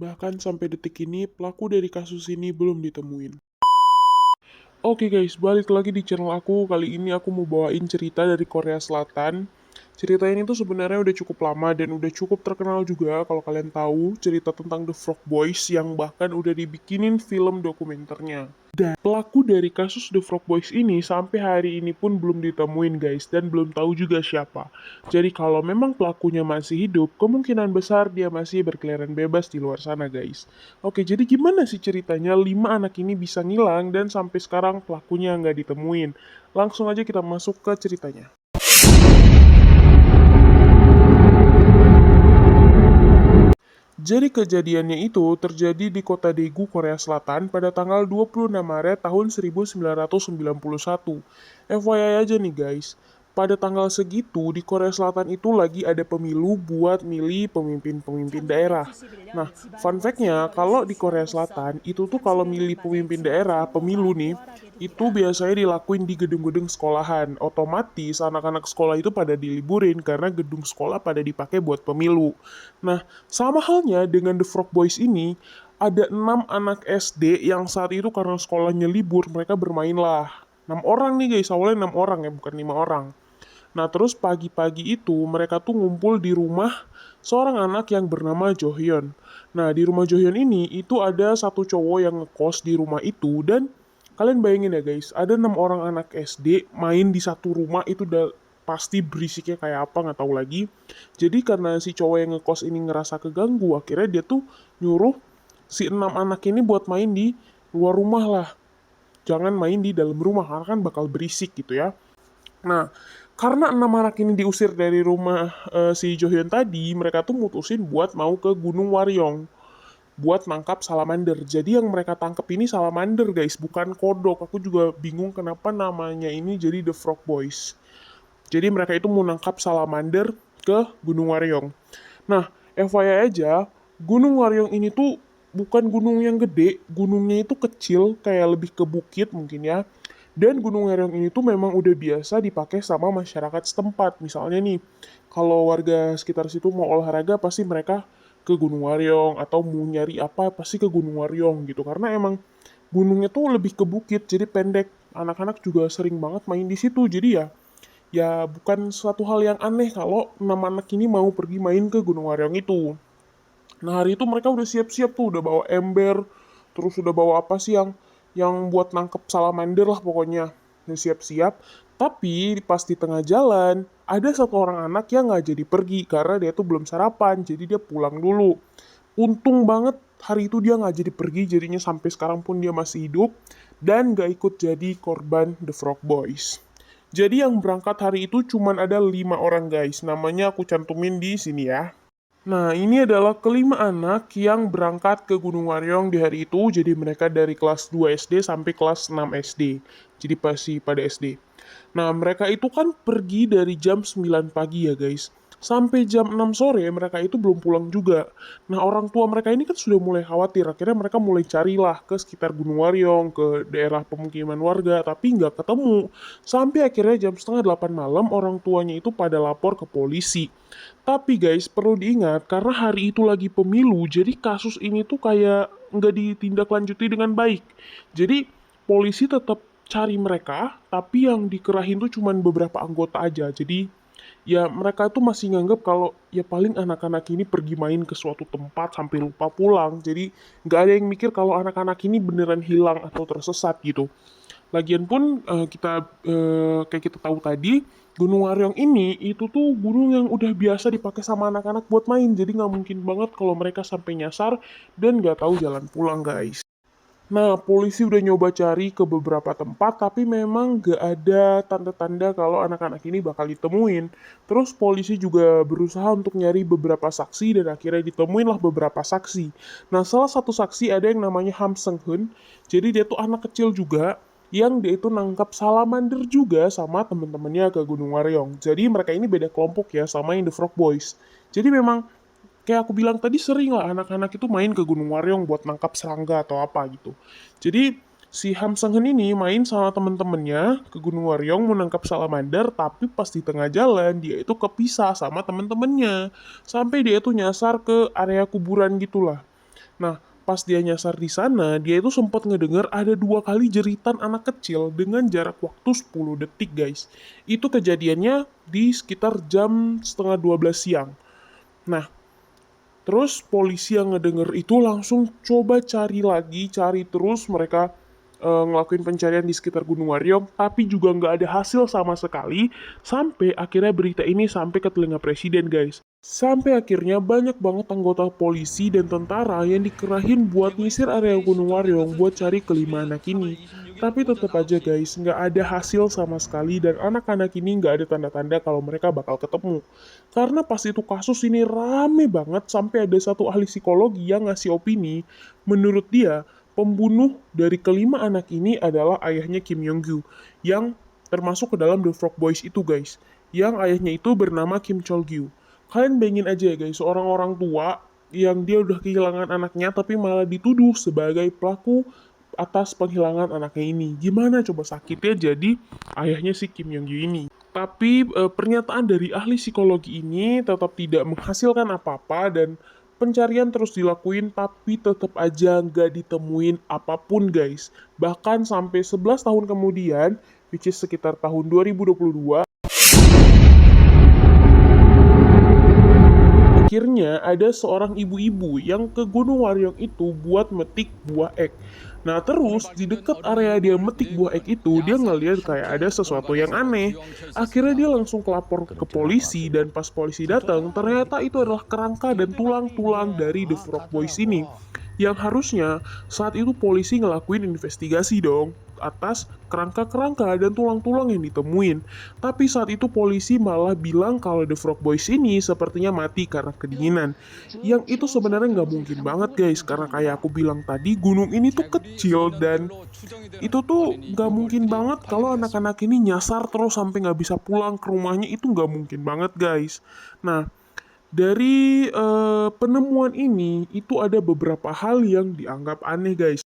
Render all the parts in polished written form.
Bahkan sampai detik ini, pelaku dari kasus ini belum ditemuin. Oke guys, balik lagi di channel aku. Kali ini aku mau bawain cerita dari Korea Selatan. Cerita ini tuh sebenarnya udah cukup lama dan udah cukup terkenal juga kalau kalian tahu cerita tentang The Frog Boys yang bahkan udah dibikinin film dokumenternya. Dan pelaku dari kasus The Frog Boys ini sampai hari ini pun belum ditemuin guys dan belum tahu juga siapa. Jadi kalau memang pelakunya masih hidup, kemungkinan besar dia masih berkeliaran bebas di luar sana guys. Oke, jadi gimana sih ceritanya 5 anak ini bisa ngilang dan sampai sekarang pelakunya nggak ditemuin? Langsung aja kita masuk ke ceritanya. Jadi kejadiannya itu terjadi di kota Daegu, Korea Selatan pada tanggal 26 Maret tahun 1991. FYI aja nih guys, pada tanggal segitu di Korea Selatan itu lagi ada pemilu buat milih pemimpin-pemimpin daerah. Nah, fun fact-nya kalau di Korea Selatan itu tuh kalau milih pemimpin daerah, pemilu nih, itu biasanya dilakuin di gedung-gedung sekolahan. Otomatis anak-anak sekolah itu pada diliburin karena gedung sekolah pada dipakai buat pemilu. Nah, sama halnya dengan The Frog Boys ini, ada 6 anak SD yang saat itu karena sekolahnya libur, mereka bermain lah. 6 orang nih guys, awalnya 6 orang ya, bukan 5 orang. Nah, terus pagi-pagi itu mereka tuh ngumpul di rumah seorang anak yang bernama Johyun. Nah, di rumah Johyun ini itu ada satu cowok yang ngekos di rumah itu dan kalian bayangin ya guys, ada 6 orang anak SD main di satu rumah itu udah pasti berisiknya kayak apa nggak tahu lagi. Jadi karena si cowok yang ngekos ini ngerasa keganggu, akhirnya dia tuh nyuruh si 6 anak ini buat main di luar rumah lah. Jangan main di dalam rumah karena kan bakal berisik gitu ya. Nah, karena 6 anak ini diusir dari rumah si Johyun tadi, mereka tuh mutusin buat mau ke Gunung Waryong buat nangkap salamander. Jadi yang mereka tangkap ini salamander guys, bukan kodok. Aku juga bingung kenapa namanya ini jadi The Frog Boys. Jadi mereka itu mau nangkap salamander ke Gunung Waryong. Nah, FYI aja, Gunung Waryong ini tuh bukan gunung yang gede, gunungnya itu kecil, kayak lebih ke bukit mungkin ya. Dan Gunung Waryong ini tuh memang udah biasa dipakai sama masyarakat setempat. Misalnya nih, kalau warga sekitar situ mau olahraga, pasti mereka ke Gunung Waryong, atau mau nyari apa, pasti ke Gunung Waryong gitu. Karena emang gunungnya tuh lebih ke bukit, jadi pendek. Anak-anak juga sering banget main di situ, jadi ya bukan suatu hal yang aneh kalau 6 anak ini mau pergi main ke Gunung Waryong itu. Nah hari itu mereka udah siap-siap tuh, udah bawa ember, terus udah bawa apa sih yang buat nangkep salamander lah pokoknya. Udah siap-siap. Tapi pas di tengah jalan, ada satu orang anak yang nggak jadi pergi karena dia tuh belum sarapan, jadi dia pulang dulu. Untung banget hari itu dia nggak jadi pergi, jadinya sampai sekarang pun dia masih hidup dan nggak ikut jadi korban The Frog Boys. Jadi yang berangkat hari itu cuman ada 5 orang guys, namanya aku cantumin di sini ya. Nah, ini adalah kelima anak yang berangkat ke Gunung Waryong di hari itu. Jadi mereka dari kelas 2 SD sampai kelas 6 SD. Jadi pasti pada SD. Nah, mereka itu kan pergi dari jam 9 pagi ya guys. Sampai jam 6 sore mereka itu belum pulang juga. Nah, orang tua mereka ini kan sudah mulai khawatir. Akhirnya mereka mulai carilah ke sekitar Gunung Waryong, ke daerah pemukiman warga, tapi nggak ketemu. Sampai akhirnya jam setengah 8 malam orang tuanya itu pada lapor ke polisi. Tapi guys, perlu diingat, karena hari itu lagi pemilu, jadi kasus ini tuh kayak nggak ditindaklanjuti dengan baik. Jadi, polisi tetap cari mereka, tapi yang dikerahin tuh cuman beberapa anggota aja. Jadi, ya mereka tuh masih nganggap kalau ya paling anak-anak ini pergi main ke suatu tempat sampai lupa pulang. Jadi, nggak ada yang mikir kalau anak-anak ini beneran hilang atau tersesat gitu. Lagian pun kayak kita tahu tadi, Gunung Waryong ini itu tuh gunung yang udah biasa dipakai sama anak-anak buat main. Jadi nggak mungkin banget kalau mereka sampai nyasar dan nggak tahu jalan pulang guys. Nah, polisi udah nyoba cari ke beberapa tempat, tapi memang nggak ada tanda-tanda kalau anak-anak ini bakal ditemuin. Terus polisi juga berusaha untuk nyari beberapa saksi dan akhirnya ditemuin lah beberapa saksi. Nah, salah satu saksi ada yang namanya Ham Seung Hun. Jadi dia tuh anak kecil juga yang dia itu nangkap salamander juga sama temen-temennya ke Gunung Waryong. Jadi mereka ini beda kelompok ya sama yang The Frog Boys. Jadi memang kayak aku bilang tadi sering lah anak-anak itu main ke Gunung Waryong buat nangkap serangga atau apa gitu. Jadi si Ham Seung Hun ini main sama temen-temennya ke Gunung Waryong mau nangkap salamander, tapi pas di tengah jalan dia itu kepisah sama temen-temennya sampai dia itu nyasar ke area kuburan gitulah. Nah, pas dia nyasar di sana, dia itu sempat ngedenger ada 2 kali jeritan anak kecil dengan jarak waktu 10 detik, guys. Itu kejadiannya di sekitar jam setengah 12 siang. Nah, terus polisi yang ngedenger itu langsung coba cari lagi, cari terus mereka ngelakuin pencarian di sekitar Gunung Waryong, tapi juga nggak ada hasil sama sekali, sampai akhirnya berita ini sampai ke telinga presiden, guys. Sampai akhirnya banyak banget anggota polisi dan tentara yang dikerahin buat nyisir area Gunung Waryong buat cari kelima anak ini. Tapi tetap aja guys, nggak ada hasil sama sekali dan anak-anak ini nggak ada tanda-tanda kalau mereka bakal ketemu. Karena pas itu kasus ini rame banget sampai ada satu ahli psikologi yang ngasih opini, menurut dia, pembunuh dari kelima anak ini adalah ayahnya Kim Yong-gyu, yang termasuk ke dalam The Frog Boys itu guys, yang ayahnya itu bernama Kim Chol-gyu. Kalian bayangin aja ya guys, seorang orang tua yang dia udah kehilangan anaknya tapi malah dituduh sebagai pelaku atas penghilangan anaknya ini. Gimana coba sakitnya jadi ayahnya si Kim Yong-gyu ini. Tapi pernyataan dari ahli psikologi ini tetap tidak menghasilkan apa-apa dan pencarian terus dilakuin tapi tetap aja nggak ditemuin apapun guys. Bahkan sampai 11 tahun kemudian, which is sekitar tahun 2022, akhirnya ada seorang ibu-ibu yang ke Gunung Waryong itu buat metik buah ek. Nah terus di dekat area dia metik buah ek itu dia ngeliat kayak ada sesuatu yang aneh. Akhirnya dia langsung kelapor ke polisi dan pas polisi datang ternyata itu adalah kerangka dan tulang-tulang dari The Frog Boys ini. Yang harusnya saat itu polisi ngelakuin investigasi dong atas kerangka-kerangka dan tulang-tulang yang ditemuin. Tapi saat itu polisi malah bilang kalau The Frog Boys ini sepertinya mati karena kedinginan. Yang itu sebenarnya nggak mungkin banget guys, karena kayak aku bilang tadi, gunung ini tuh kecil dan itu tuh nggak mungkin banget kalau anak-anak ini nyasar terus sampai nggak bisa pulang ke rumahnya, itu nggak mungkin banget guys. Nah, dari penemuan ini, itu ada beberapa hal yang dianggap aneh guys.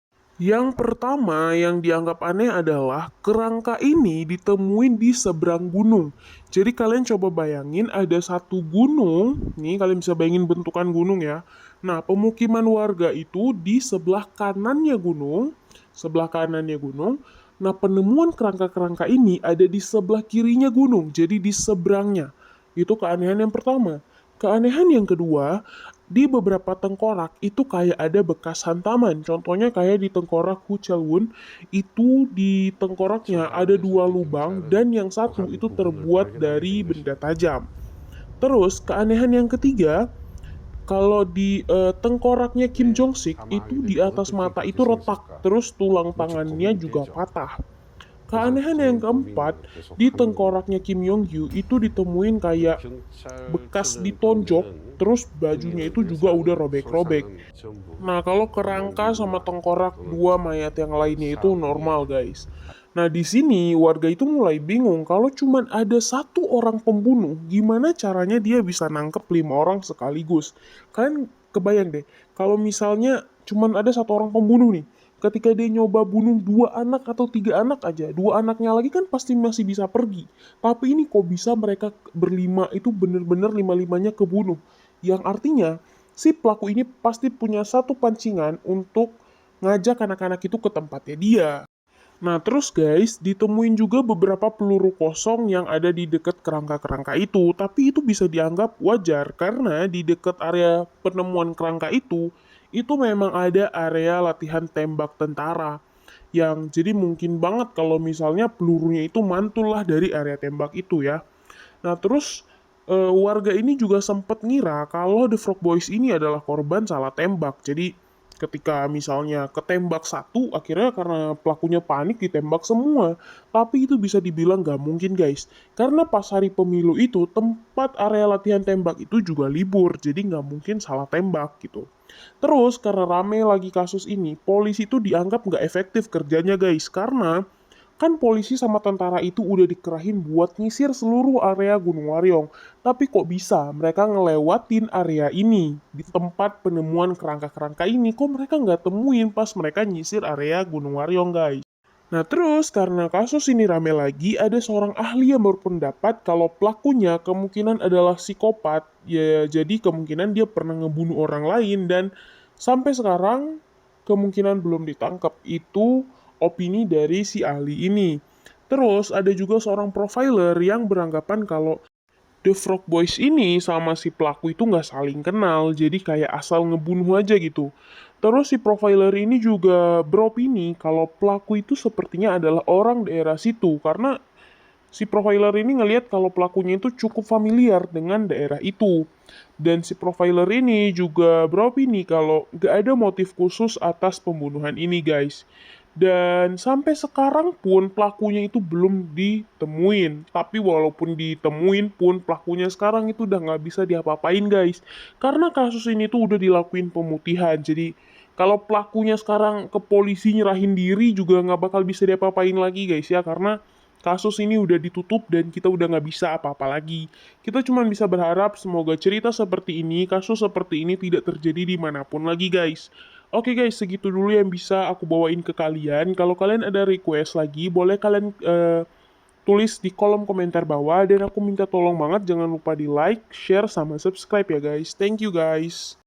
Yang pertama yang dianggap aneh adalah kerangka ini ditemuin di seberang gunung. Jadi kalian coba bayangin ada satu gunung, nih kalian bisa bayangin bentukan gunung ya. Nah, pemukiman warga itu di sebelah kanannya gunung, sebelah kanannya gunung. Nah, penemuan kerangka-kerangka ini ada di sebelah kirinya gunung, jadi di seberangnya. Itu keanehan yang pertama. Keanehan yang kedua, di beberapa tengkorak itu kayak ada bekas hantaman. Contohnya kayak di tengkorak Hu Chelwon, itu di tengkoraknya ada 2 lubang dan yang satu itu terbuat dari benda tajam. Terus keanehan yang ketiga, kalau di tengkoraknya Kim Jong Sik itu di atas mata itu retak, terus tulang tangannya juga patah. Keanehan yang keempat, di tengkoraknya Kim Yong Gyu itu ditemuin kayak bekas ditonjok, terus bajunya itu juga udah robek-robek. Nah, kalau kerangka sama tengkorak dua mayat yang lainnya itu normal, guys. Nah, di sini warga itu mulai bingung kalau cuman ada satu orang pembunuh, gimana caranya dia bisa nangkep 5 orang sekaligus. Kalian kebayang deh, kalau misalnya cuman ada satu orang pembunuh nih, ketika dia nyoba bunuh 2 anak atau 3 anak aja, 2 anaknya lagi kan pasti masih bisa pergi. Tapi ini kok bisa mereka berlima itu bener-bener lima-limanya kebunuh. Yang artinya, si pelaku ini pasti punya satu pancingan untuk ngajak anak-anak itu ke tempatnya dia. Nah, terus guys, ditemuin juga beberapa peluru kosong yang ada di dekat kerangka-kerangka itu, tapi itu bisa dianggap wajar karena di dekat area penemuan kerangka itu memang ada area latihan tembak tentara. Yang jadi mungkin banget kalau misalnya pelurunya itu mantul lah dari area tembak itu ya. Nah, terus warga ini juga sempat ngira kalau The Frog Boys ini adalah korban salah tembak. Jadi ketika misalnya ketembak satu, akhirnya karena pelakunya panik ditembak semua. Tapi itu bisa dibilang nggak mungkin guys. Karena pas hari pemilu itu, tempat area latihan tembak itu juga libur. Jadi nggak mungkin salah tembak gitu. Terus karena rame lagi kasus ini, polisi itu dianggap nggak efektif kerjanya guys. Karena kan polisi sama tentara itu udah dikerahin buat nyisir seluruh area Gunung Waryong. Tapi kok bisa mereka ngelewatin area ini, di tempat penemuan kerangka-kerangka ini, kok mereka nggak temuin pas mereka nyisir area Gunung Waryong, guys. Nah terus karena kasus ini rame lagi, ada seorang ahli yang berpendapat kalau pelakunya kemungkinan adalah psikopat, ya jadi kemungkinan dia pernah ngebunuh orang lain dan Sampai sekarang kemungkinan belum ditangkap. Itu opini dari si ahli ini. Terus ada juga seorang profiler yang beranggapan kalau The Frog Boys ini sama si pelaku itu nggak saling kenal, jadi kayak asal ngebunuh aja gitu. Terus si profiler ini juga beropini kalau pelaku itu sepertinya adalah orang daerah situ, karena si profiler ini ngelihat kalau pelakunya itu cukup familiar dengan daerah itu. Dan si profiler ini juga beropini kalau gak ada motif khusus atas pembunuhan ini guys. Dan sampai sekarang pun pelakunya itu belum ditemuin. Tapi walaupun ditemuin pun pelakunya sekarang itu udah nggak bisa diapa-apain guys. Karena kasus ini tuh udah dilakuin pemutihan. Jadi kalau pelakunya sekarang ke polisi nyerahin diri juga nggak bakal bisa diapa-apain lagi guys ya. Karena kasus ini udah ditutup dan kita udah nggak bisa apa-apa lagi. Kita cuma bisa berharap semoga cerita seperti ini, kasus seperti ini tidak terjadi dimanapun lagi guys. Oke guys, segitu dulu yang bisa aku bawain ke kalian. Kalau kalian ada request lagi, boleh kalian tulis di kolom komentar bawah. Dan aku minta tolong banget jangan lupa di like, share, sama subscribe ya guys. Thank you guys.